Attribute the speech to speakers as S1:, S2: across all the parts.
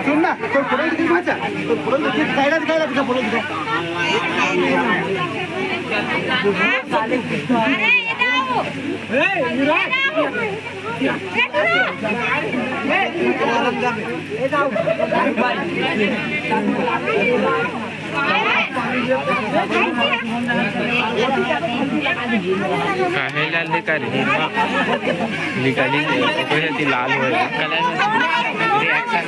S1: सुनना तो फोटो दिखा मचा तो फोटो दिखाएगा दिखाएगा दिखा फोटो दिखा
S2: अरे ये जाओ
S3: काहेला निकाली ती लाल हो कलर रिएक्शन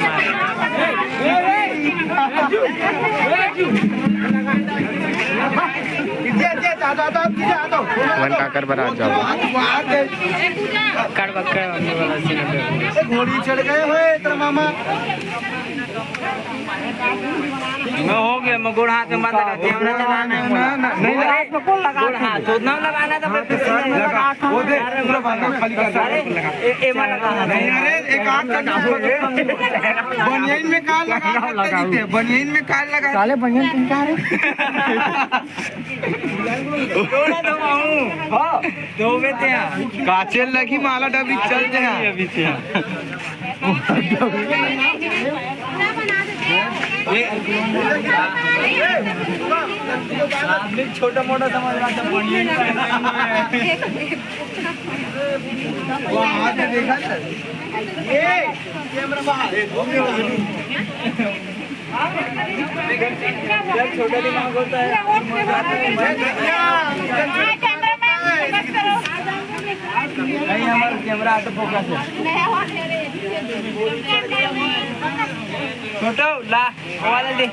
S3: वन काकर पर आ जाओ कर बक्का वाला सीन
S1: घोड़ी चढ़ गए हुए तेरा मामा
S3: मैं हो गया मैं गोड़ हाथ में बांधा कैमरा चलाना है नहीं हाथ में कौन लगा गोड़ हाथ तो ना लगाना तो फिर वो दे पूरा बांधा खाली कर लगा ए वाला कहां नहीं अरे एक आंख का बनियान में काल लगा देते बनियान में काल लगा साले बनियान तुम क्या रे थोड़ा तो हूं हां दो में ते काचेल लगी माला डबरी चलते हैं अभी से छोटा मोटा समझ रहा था बढ़िया देखा कैमरा बाहर छोटा दिमाग होता है नहीं हमारा कैमरा ऑटो फोकस है छोटा ला वाला दे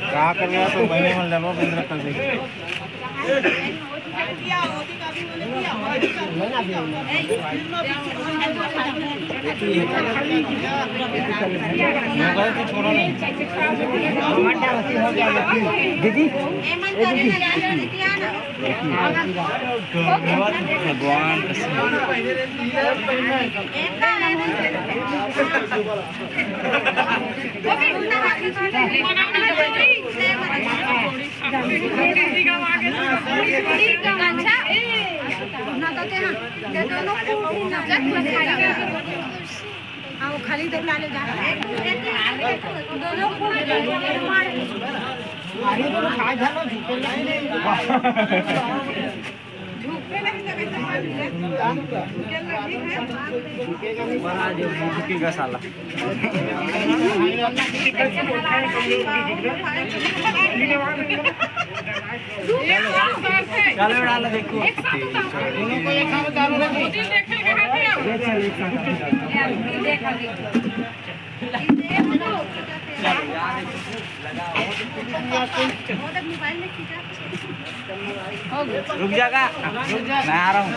S3: क्या करना तो महीने में लगो पंद्रह कर देंगे दीदी भगवान
S2: खाली दो लाले जा
S3: झुकेगा साला चलो डाल देखो रुक जाएगा मैं आ रहा हूँ